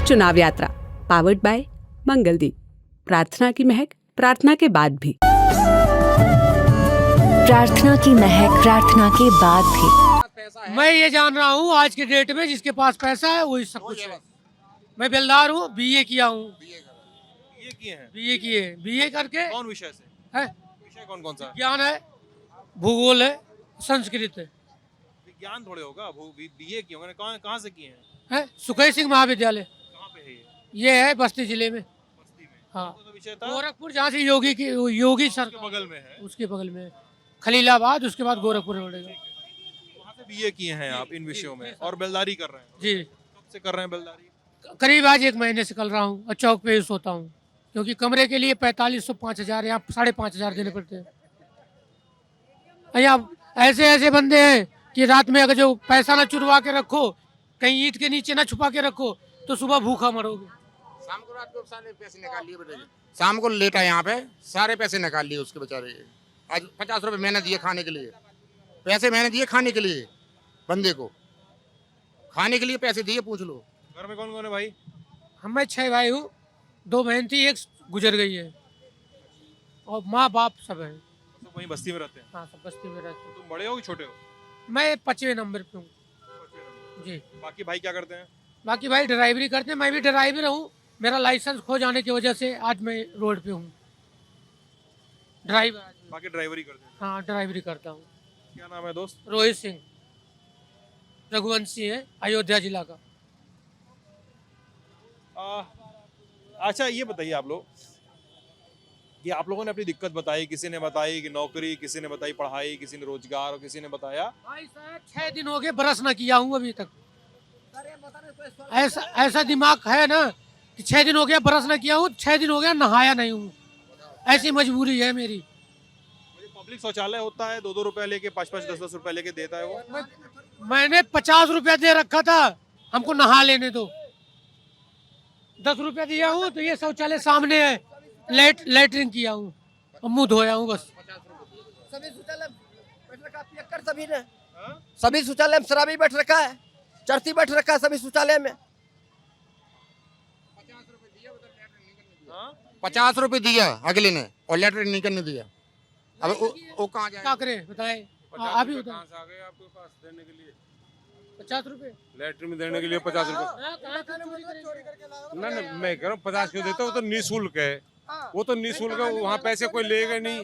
चुनाव यात्रा powered by Mangaldeep. प्रार्थना की महक प्रार्थना के बाद भी। प्रार्थना की महक प्रार्थना के बाद भी। मैं ये जान रहा हूँ आज के डेट में जिसके पास पैसा है वही सब कुछ है। मैं बेलदार हूँ, बीए किया हूँ। बीए किए बीए करके कौन विषय से है? विषय कौन कौन सा ज्ञान है, भूगोल है, संस्कृत है। विज्ञान थोड़े होगा बीए किए होंगे कहाँ से किए हैं सुखदेव सिंह महाविद्यालय कहाँ पे है ये है बस्ती जिले में। बस्ती में हाँ, तो विषय था गोरखपुर जहाँ से योगी सर उसके बगल में है उसके बगल में खलीलाबाद, उसके बाद गोरखपुर पड़ेगा। वहाँ से बीए किए हैं आप इन विषयों में और बेलदारी कर रहे हैं। जी, कब से कर रहे हैं बेलदारी? करीब आज 1 महीने से कर रहा हूँ और चौक पे ही सोता हूँ क्योंकि कमरे के लिए 4500 5000 या 5,500 देने पड़ते हैं। यहाँ ऐसे बंदे हैं कि रात में अगर जो पैसा ना चुरवा के रखो, कहीं ईंट के नीचे ना छुपा के रखो तो सुबह भूखा मरोगे। शाम को रात को सारे पैसे निकाल लिए बेटे, शाम को लेटा यहाँ पे सारे पैसे निकाल लिए उसके बेचारे के। आज 50 रुपए मैंने दिए खाने के लिए, पैसे मैंने दिए खाने के लिए, बंदे को खाने के लिए पैसे दिए। पूछ लो घर में कौन कौन है भाई? हम मैं 6 भाई हूँ, 2 बहन थी, एक गुजर गई है और माँ बाप सब है। सब वहीं बस्ती में रहते हैं? हाँ, सब बस्ती में रहते हैं। तुम बड़े हो कि छोटे हो? मैं 5वें नंबर पे हूँ जी। बाकी भाई क्या करते हैं? बाकी भाई ड्राइवरी करते हैं, मैं भी ड्राइवर हूँ। मेरा लाइसेंस खो जाने की वजह से आज मैं रोड पे हूँ। ड्राइवर बाकी ड्राइवरी करते हैं। हाँ, ड्राइवरी करता हूँ। क्या नाम है दोस्त? रोहित सिंह, रघुवंशी है, अयोध्या जिला का। अच्छा ये बताइए आप लोग कि आप लोगों ने अपनी दिक्कत बताई, किसी ने बताई कि नौकरी, किसी ने बताई पढ़ाई, किसी ने रोजगार और किसी ने बताया भाई साहब 6 दिन हो गए ब्रश ना किया हूँ अभी तक। ऐसा दिमाग है ना कि 6 दिन हो गया ब्रश ना किया हूँ, 6 दिन हो गया नहाया नहीं हूँ। ऐसी मजबूरी है मेरी। पब्लिक शौचालय होता है 2-2 रुपए लेके 5-5 10-10 रुपए लेके देता है वो। मैंने 50 रुपया दे रखा था, हमको नहा लेने दो। 10 रुपया दिया हूँ तो ये शौचालय सामने है, लेटरिन किया हूँ और मुंह धोया हूँ बस। सभी शौचालय बैठ रखा पियक्कर सभी ने, सभी शौचालय में शराबी बैठ रखा है, चरती बैठ रखा है सभी शौचालय में। 50 रुपए दिया अगले ने और लेटर नहीं करने दिया। अब वो कहाँ जाए? क्या करे बताए? आप ही बताए। कहाँ से आ गए आपके पास देने के लिए? 50 रुपए लेटर में देने के लिए 50 रुपए? नहीं मैं कह रहा हूँ 50 क्यों देते हो? वो तो निःशुल्क है, वो तो निःशुल्क है, वहाँ पैसे कोई लेगा नहीं।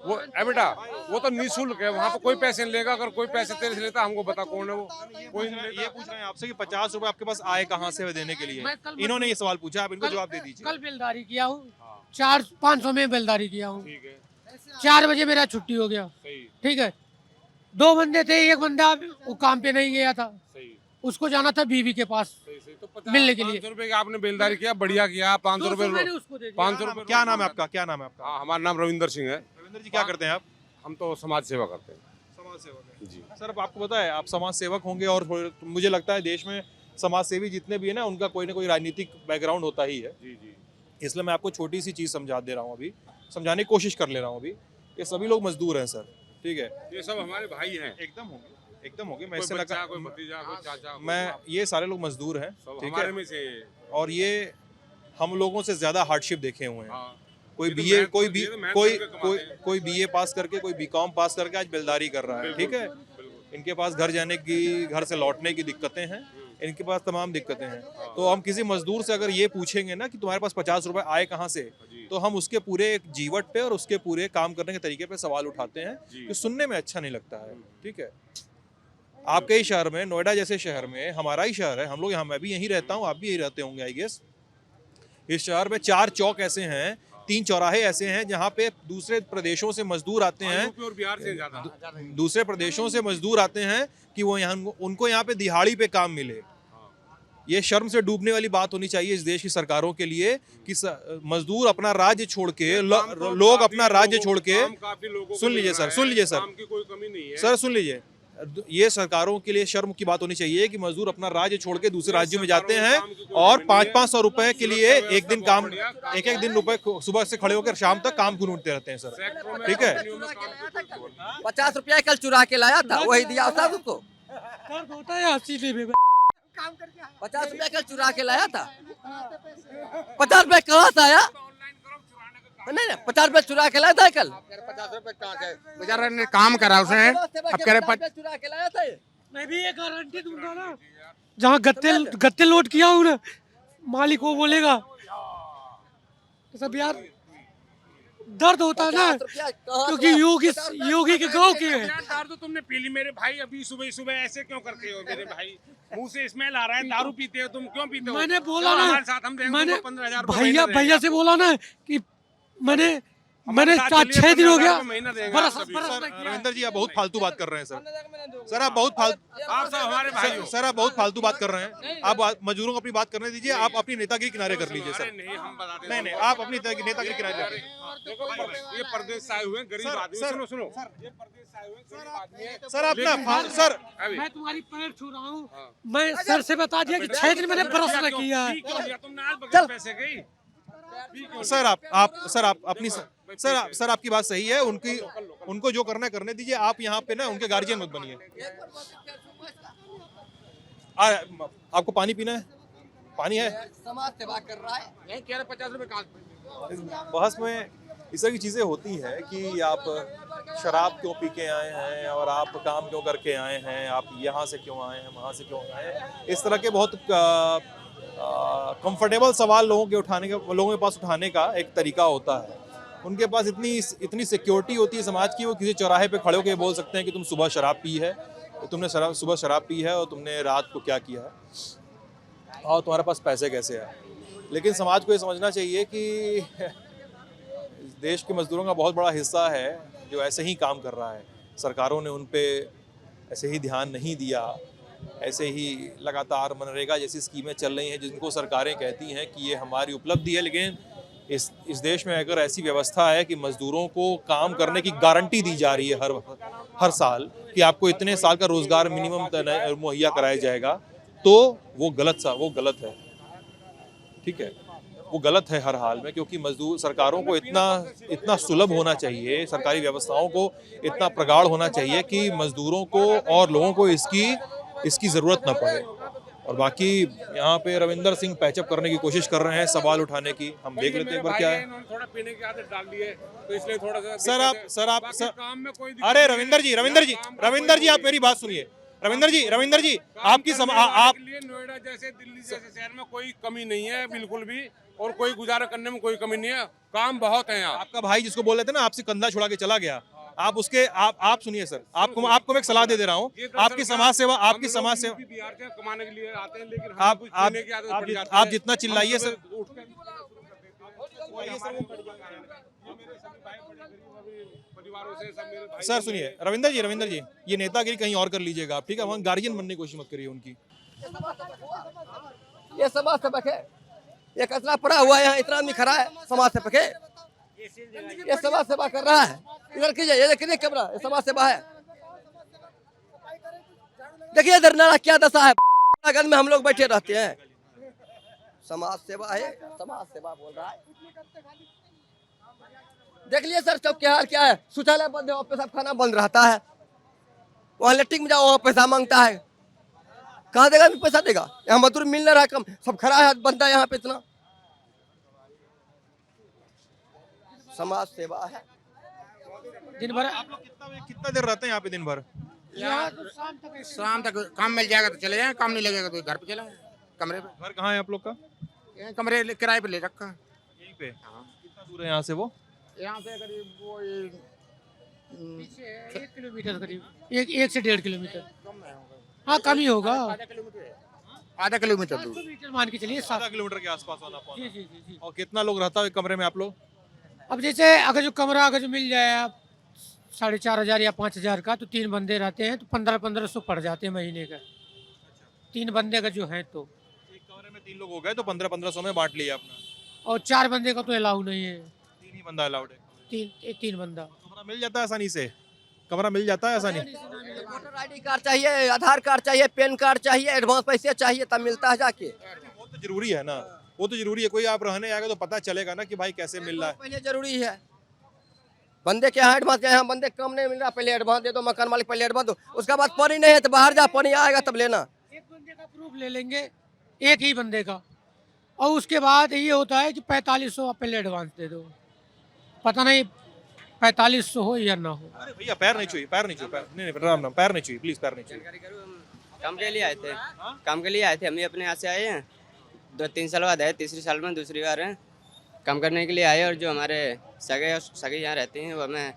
वो बेटा वो तो निःशुल्क है, वहाँ पे कोई पैसे नहीं लेगा। अगर कोई पैसे तेरे से लेता हमको बता कौन है वो? कोई नहीं लेगा। ये पूछ रहे हैं आपसे कि 50 रुपए आपके पास आए कहाँ से देने के लिए? इन्होंने ये सवाल पूछा, आप इनको जवाब दे दीजिए। कल बेलदारी किया हूँ, 400-500 में बेलदारी किया हूँ। ठीक है, 4 बजे मेरा छुट्टी हो गया। सही ठीक है, 2 बंदे थे, एक बंदा वो काम पे नहीं गया था, सही उसको जाना था बीवी के पास सही। तो 50 मिलने के लिए। 500 रुपए की आपने बेलदारी किया, बढ़िया किया। 500 मैंने रुपए उसको दे दिया। 500 रुपए। क्या नाम है आपका? क्या नाम है आपका? हाँ, हमारा नाम रविंदर सिंह है। रविंद्र जी क्या करते हैं आप? हम तो समाज सेवा करते हैं। समाज सेवक जी। सर अब आपको पता है आप समाज सेवक होंगे और मुझे लगता है देश में समाज सेवी जितने भी है ना उनका कोई ना कोई राजनीतिक बैकग्राउंड होता ही है। जी जी। इसलिए मैं आपको छोटी सी चीज़ समझा दे रहा हूँ, अभी समझाने की कोशिश कर ले रहा हूँ। अभी ये सभी लोग मजदूर हैं सर, ठीक है? ये सब हमारे भाई हैं। एकदम होंगे मैं कोई इससे बच्चा, लगा कोई भतीजा, कोई चाचा, मैं ये सारे लोग मजदूर हैं, सब ठीक हमारे है? में से। और ये हम लोगों से ज्यादा हार्डशिप देखे हुए हैं। हाँ। कोई ये तो बीए मेहनत कोई करके- बी ये तो मेहनत कोई करके कमाते कोई हैं। कोई बीए पास करके, कोई बीकॉम पास करके आज बेलदारी कर रहा है, ठीक है? इनके पास घर जाने की, घर से लौटने की दिक्कतें हैं, इनके पास तमाम दिक्कतें हैं। तो हम किसी मजदूर से अगर ये पूछेंगे ना कि तुम्हारे पास 50 रुपए आए कहाँ से, तो हम उसके पूरे जीवट पे और उसके पूरे काम करने के तरीके पे सवाल उठाते हैं कि सुनने में अच्छा नहीं लगता है, ठीक है? आपके ही शहर में, नोएडा जैसे शहर में, हमारा ही शहर है, हम लोग यहाँ, मैं भी यहीं रहता हूँ, आप भी यहीं रहते होंगे आई गेस। इस शहर में 4 चौक ऐसे हैं, 3 चौराहे ऐसे हैं जहाँ पे दूसरे प्रदेशों से मजदूर आते हैं, यूपी और बिहार से ज्यादा। दूसरे प्रदेशों से मजदूर आते हैं कि वो यहाँ उनको यहाँ पे दिहाड़ी पे काम मिले। ये शर्म से डूबने वाली बात होनी चाहिए इस देश की सरकारों के लिए कि मजदूर अपना राज्य छोड़ के, लोग अपना राज्य छोड़ के, सुन लीजिए सर, सुन लीजिए सर, काम की कोई कमी नहीं है सर सुन लीजिए, ये सरकारों के लिए शर्म की बात होनी चाहिए कि मजदूर अपना राज्य छोड़ के दूसरे राज्यों में जाते हैं और 500-500 रुपए के लिए एक दिन काम, एक दिन रुपए सुबह से खड़े होकर शाम तक काम ढूंढते रहते हैं सर, ठीक है? 50 रुपया कल चुरा के लाया था, वही दिया था उसको। दर्द होता है सीधे में। 50 रुपया कल चुरा के लाया था। 50 रुपया कहाँ से आया? नहीं नहीं, 50 रुपया चुरा के लाया था कल। 50 रुपए कहाँ से? बेचारा ने काम करा उसने, अब कह रहे चुरा के लाया था ये। मैं भी ये गारंटी दूंगा ना, जहाँ गत्ते लोड किया हूँ ना, मालिक वो बोलेगा। तो सब यार दर्द होता है ना, 50 रुपया कहाँ क्योंकि से? योगी के गांव के हैं। दारू तो तुमने पी ली मेरे भाई, अभी सुबह सुबह ऐसे क्यों करते हो मेरे भाई? मुंह से स्मेल आ रहा है, दारू पीते हो तुम, क्यों पीते हो? मैंने बोला चलो ना, हमारे साथ हम देंगे मैंने तुमको 15,000 भैया से बोला ना कि मैंने 6 दिन हो गया बरस रविंदर जी आप बहुत फालतू बात कर रहे हैं सर आप बहुत फालतू आप सब हमारे भाई हो। सर आप बहुत फालतू बात कर रहे हैं। आप मजदूरों को अपनी बात करने दीजिए, आप अपनी नेतागिरी किनारे कर लीजिए सर। नहीं हम बताते हैं। नहीं आप अपनी नेतागिरी किनारे कर लीजिए। देखो ये परदेश से आए हुए हैं, गरीब आदमी। सुनो सुनो, ये परदेश से आए हुए हैं, गरीब आदमी है। सर अपना सर मैं तुम्हारी पैर छू रहा हूँ। मैं सर से बता दिया कि 6 दिन मैंने ब्रश न किया है। पी क्यों लिया तुमने आज बगैर पैसे गई? सर आप अपनी सर आपकी बात सही है। उनको जो करना है करने दीजिए। आप यहाँ पे ना उनके गार्जियन मत बनिए। आपको पानी पीना है? पानी है? समाज सेवा कर रहा है। नहीं कह रहे 50 रुपए कहाँ? इस बहस में इस तरह की चीज़ें होती हैं कि आप शराब क्यों पी के आए हैं और आप काम क्यों करके आए हैं, आप यहाँ से क्यों आए हैं, वहाँ से क्यों आए हैं। इस तरह के बहुत कंफर्टेबल सवाल लोगों के पास उठाने का एक तरीका होता है। उनके पास इतनी सिक्योरिटी होती है समाज की, वो किसी चौराहे पे खड़े होकर बोल सकते हैं कि तुम सुबह शराब पी है, तुमने सुबह शराब पी है और तुमने रात को क्या किया है और तुम्हारे पास पैसे कैसे आए। लेकिन समाज को ये समझना चाहिए कि देश के मजदूरों का बहुत बड़ा हिस्सा है जो ऐसे ही काम कर रहा है। सरकारों ने उन पे ऐसे ही ध्यान नहीं दिया। ऐसे ही लगातार मनरेगा जैसी स्कीमें चल रही हैं जिनको सरकारें कहती हैं कि ये हमारी उपलब्धि है, लेकिन इस देश में अगर ऐसी व्यवस्था है कि मजदूरों को काम करने की गारंटी दी जा रही है हर साल कि आपको इतने साल का रोजगार मिनिमम मुहैया कराया जाएगा, तो वो गलत है। ठीक है, वो गलत है हर हाल में, क्योंकि मजदूर सरकारों को इतना सुलभ होना चाहिए, सरकारी व्यवस्थाओं को इतना प्रगाढ़ होना चाहिए कि मजदूरों को और लोगों को इसकी ज़रूरत ना पड़े। और बाकी यहाँ पे रविंदर सिंह पैचअप करने की कोशिश कर रहे हैं, सवाल उठाने की। हम देख लेते हैं एक बार क्या है। थोड़ा पीने की आदत डाल दी है तो इसलिए थोड़ा सा सर काम में कोई अरे रविंदर जी आप मेरी बात सुनिए। रविंदर जी आपकी आप लिए नोएडा जैसे, दिल्ली जैसे शहर में कोई कमी नहीं है बिल्कुल भी, और कोई गुजारा करने में कोई कमी नहीं है। काम बहुत है यहाँ। आपका भाई जिसको बोल रहे थे ना आपसे कंधा छुड़ा के चला गया, आप सुनिए सर, आपको मैं एक सलाह दे दे रहा हूँ। आपकी समाज सेवा बिहार से कमाने के लिए आते हैं, लेकिन आप जितना चिल्लाइए सर। सर सुनिए रविंदर जी ये नेतागिरी कहीं और कर लीजिएगा आप, ठीक है? वहाँ गार्जियन बनने की कोशिश मत करिए उनकी। ये समाज सेवक है, ये कचरा पड़ा हुआ है यहाँ, इतना आदमी खड़ा है, समाज सेवक है, ये समाज सेवा कर रहा है। इधर कीजिए, ये देखिए कैमरा, ये समाज सेवा है। देखिए इधर नाला क्या दशा है, गंज में हम लोग बैठे रहते हैं। समाज सेवा है, समाज सेवा बोल रहा है। देख लिए सर चौक के हाल क्या है, शौचालय बंद है, वहाँ पे सब खाना बंद रहता है। वहाँ लेट्रिन में जाओ, वहाँ पैसा मांगता है, कहाँ देगा? पैसा देगा? यहाँ मजदूर मिल नहीं रहा, कम सब खड़ा है, बनता है यहाँ पे इतना। समाज सेवा है। दिन भर आप लोग कितना देर रहते हैं यहाँ पे दिन भर? शाम तक काम मिल जाएगा तो चले जाए, काम नहीं लगेगा तो घर पे चला कमरे पे। घर कहाँ है आप लोग का? कमरे किराए पे ले रखा है यहीं पे। कितना दूर है यहाँ से? वो यहाँ से करीब वो 1 किलोमीटर करीब, 1 से 1.5 किलोमीटर। हाँ कम ही होगा, आधा किलोमीटर दूर। मीटर मान के चलिए, 7 किलोमीटर के आसपास आना पड़ता है। जी। और कितना लोग रहता है कमरे में आप लोग? अब जैसे अगर जो कमरा अगर जो मिल जाए आप 4,500 या 5,000 का, तो 3 बंदे रहते हैं तो 1500 पड़ जाते हैं महीने का। 3 बंदे अगर जो हैं तो एक कमरे में 3 लोग हो गए तो 1500 में बांट लिया अपना। और 4 बंदे का तो अलाउ नहीं है, 3 ही बंदा अलाउड है। 3 बंदा। कमरा मिल जाता है आसानी से? कमरा मिल जाता है आसानी? वोटर ID कार्ड चाहिए, आधार कार्ड चाहिए, पैन कार्ड चाहिए, एडवांस पैसे चाहिए, तब मिलता है जाके। वो तो जरूरी है ना, वो तो जरूरी है। कोई आप रहने आएगा तो पता चलेगा ना कि भाई कैसे मिल रहा है। पहले जरूरी है, बंदे के यहाँ एडवांस, यहाँ बंदे कम नहीं मिल रहा, पहले एडवांस दे दो, मकान मालिक पहले एडवांस दो, उसके बाद पानी नहीं है तो बाहर जा, पानी आएगा तब लेना। एक बंदे का प्रूफ ले लेंगे एक ही बंदे का, और उसके बाद ये होता है कि 4500 आप पहले एडवांस दे दो। पता नहीं 4500 हो या ना हो। अरे भैया पैर नहीं छुइए, पैर नहीं छुइए, पैर नहीं नहीं राम नाम, पैर नहीं छुइए प्लीज, पैर नहीं छुइए। काम के लिए आए थे, काम के लिए आए थे, हम भी अपने यहाँ से आए हैं। 2-3 साल बाद आए, तीसरी साल में दूसरी बार हैं काम करने के लिए आए। और जो हमारे सगे यहाँ रहते हैं वो हमें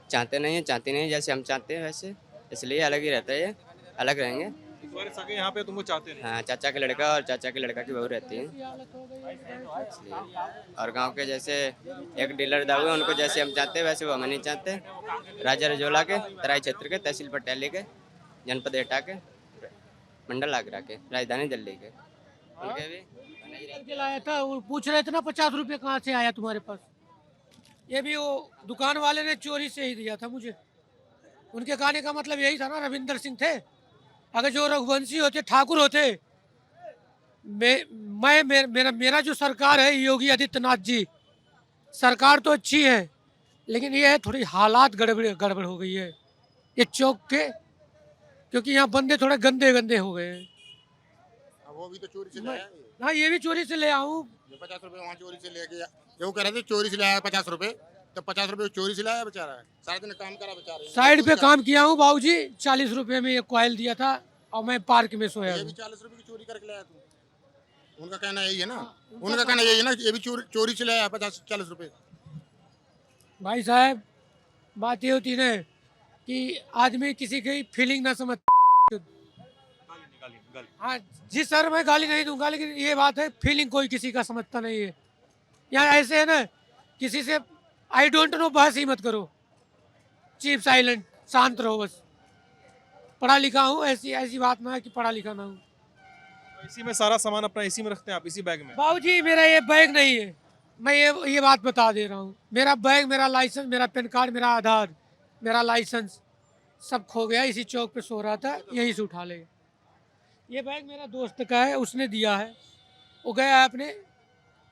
चाहते नहीं हैं, चाहती नहीं जैसे हम चाहते हैं वैसे, इसलिए अलग ही रहता है, ये अलग रहेंगे। तुम्हारे सगे यहाँ पे तुमको चाहते नहीं। हाँ, चाचा का लड़का और चाचा की लड़का की बहू रहती है इसलिए। और गांव के जैसे एक डीलर दाऊ है, उनको जैसे हम चाहते हैं वैसे वो हमें नहीं चाहते। राजा रजौला के, तराई क्षेत्र के, तहसील पटियाली के, जनपद एटा के, मंडल आगरा के, राजधानी दिल्ली के, उनके भी करके लाया था। वो पूछ रहे थे ना 50 रुपये कहाँ से आया तुम्हारे पास। ये भी वो दुकान वाले ने चोरी से ही दिया था मुझे। उनके कहने का मतलब यही था ना, रविंदर सिंह थे, अगर जो रघुवंशी होते, ठाकुर होते, मेरा जो सरकार है योगी आदित्यनाथ जी, सरकार तो अच्छी है, लेकिन ये है थोड़ी हालात गड़बड़ हो गई है ये चौक के, क्योंकि यहाँ बंदे थोड़े गंदे गंदे हो गए हैं। वो भी तो चोरी से लाया। हाँ, ये भी चोरी से ले आऊँ। 50 रुपए वहाँ चोरी से ले गया, जो कह रहे थे चोरी से लाया 50 रुपए, तो 50 रुपए चोरी से लाया बेचारा, सारा दिन काम करा बेचारा। साइड पे काम किया हूँ बाबूजी, 40 रुपए में एक कॉयल दिया था और मैं पार्क में सोया ये भी हूँ। 40 रुपए की चोरी करके लाया तू। उनका कहना यही है ना, उनका कहना यही है ना, ये भी चोरी से लाया 50-40 रुपए। भाई साहब, बात ये होती है कि आदमी किसी की फीलिंग ना समझ। हाँ जी सर, मैं गाली नहीं दूंगा, लेकिन ये बात है फीलिंग कोई किसी का समझता नहीं है। यहाँ ऐसे है ना, किसी से आई डोंट नो बहस ही मत करो, चीप साइलेंट, शांत रहो बस। पढ़ा लिखा हूँ, ऐसी बात ना है कि पढ़ा लिखा ना हूँ। इसी में सारा सामान अपना इसी में रखते हैं आप, इसी बैग में? बाबूजी मेरा ये बैग नहीं है, मैं ये बात बता दे रहा हूँ। मेरा बैग, मेरा लाइसेंस, मेरा पैन कार्ड, मेरा आधार, मेरा लाइसेंस सब खो गया। इसी चौक पे सो रहा था, यहीं से उठा ले। ये बैग मेरा दोस्त का है, उसने दिया है। वो गया है अपने,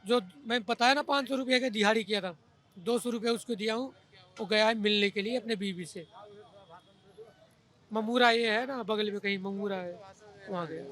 जो मैं बताया ना 500 रुपये का दिहाड़ी किया था, 200 रुपये उसको दिया हूँ। वो गया है मिलने के लिए अपने बीवी से। ममूरा ये है ना बगल में कहीं, ममूरा है, वहाँ गया।